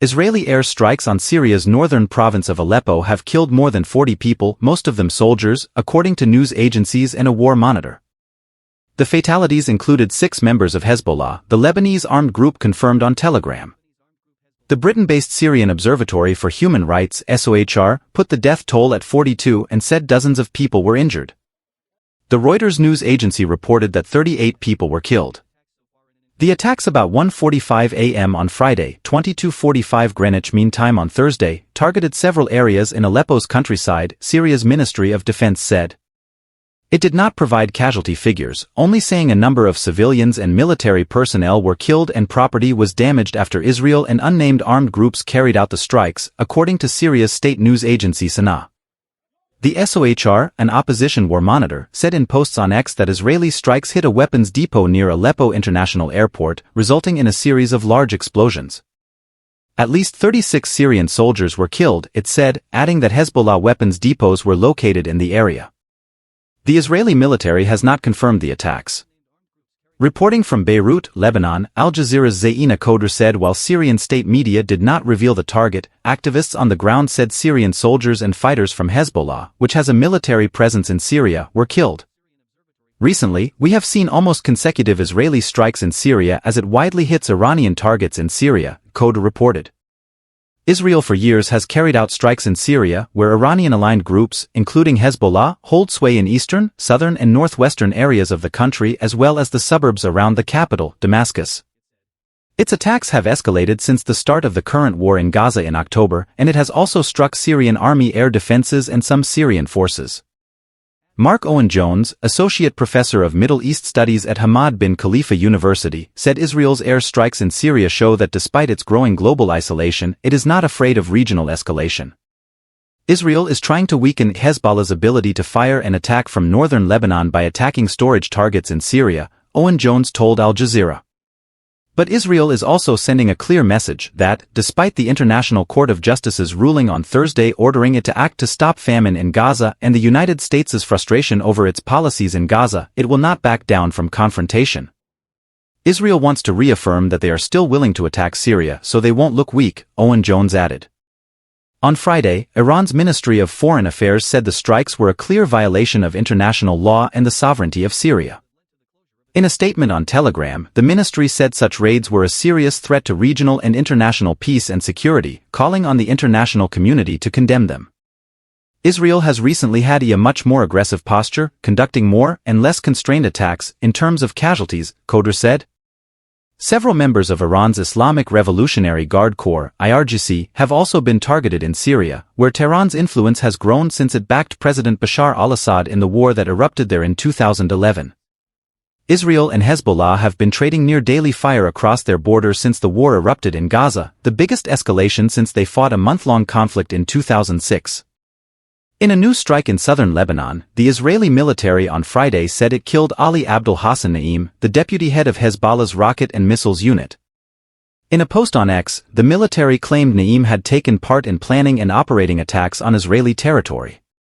Israeli air strikes on Syria's northern province of Aleppo have killed more than 40 people, most of them soldiers, according to news agencies and a war monitor. The fatalities included 6 members of Hezbollah, the Lebanese armed group, confirmed on Telegram. The Britain-based Syrian Observatory for Human Rights (SOHR) put the death toll at 42 and said dozens of people were injured. The Reuters news agency reported that 38 people were killed. The attacks about 1:45 a.m. on Friday, 22:45 Greenwich Mean Time on Thursday, targeted several areas in Aleppo's countryside, Syria's Ministry of Defense said. It did not provide casualty figures, only saying a number of civilians and military personnel were killed and property was damaged after Israel and unnamed armed groups carried out the strikes, according to Syria's state news agency SANA. The SOHR, an opposition war monitor, said in posts on X that Israeli strikes hit a weapons depot near Aleppo International Airport, resulting in a series of large explosions. At least 36 Syrian soldiers were killed, it said, adding that Hezbollah weapons depots were located in the area. The Israeli military has not confirmed the attacks. Reporting from Beirut, Lebanon, Al Jazeera's Zaina Khoder said while Syrian state media did not reveal the target, activists on the ground said Syrian soldiers and fighters from Hezbollah, which has a military presence in Syria, were killed. Recently, we have seen almost consecutive Israeli strikes in Syria as it widely hits Iranian targets in Syria, Khoder reported. Israel for years has carried out strikes in Syria, where Iranian-aligned groups, including Hezbollah, hold sway in eastern, southern and northwestern areas of the country as well as the suburbs around the capital, Damascus. Its attacks have escalated since the start of the current war in Gaza in October, and it has also struck Syrian army air defenses and some Syrian forces. Mark Owen Jones, associate professor of Middle East Studies at Hamad bin Khalifa University, said Israel's air strikes in Syria show that despite its growing global isolation, it is not afraid of regional escalation. Israel is trying to weaken Hezbollah's ability to fire and attack from northern Lebanon by attacking storage targets in Syria, Owen Jones told Al Jazeera. But Israel is also sending a clear message that, despite the International Court of Justice's ruling on Thursday ordering it to act to stop famine in Gaza and the United States' frustration over its policies in Gaza, it will not back down from confrontation. Israel wants to reaffirm that they are still willing to attack Syria so they won't look weak, Owen Jones added. On Friday, Iran's Ministry of Foreign Affairs said the strikes were a clear violation of international law and the sovereignty of Syria. In a statement on Telegram, the ministry said such raids were a serious threat to regional and international peace and security, calling on the international community to condemn them. Israel has recently had a much more aggressive posture, conducting more and less constrained attacks in terms of casualties, Khoder said. Several members of Iran's Islamic Revolutionary Guard Corps, IRGC, have also been targeted in Syria, where Tehran's influence has grown since it backed President Bashar al-Assad in the war that erupted there in 2011. Israel and Hezbollah have been trading near-daily fire across their border since the war erupted in Gaza, the biggest escalation since they fought a month-long conflict in 2006. In a new strike in southern Lebanon, the Israeli military on Friday said it killed Ali Abdul Hassan Naim, the deputy head of Hezbollah's rocket and missiles unit. In a post on X, the military claimed Naim had taken part in planning and operating attacks on Israeli territory.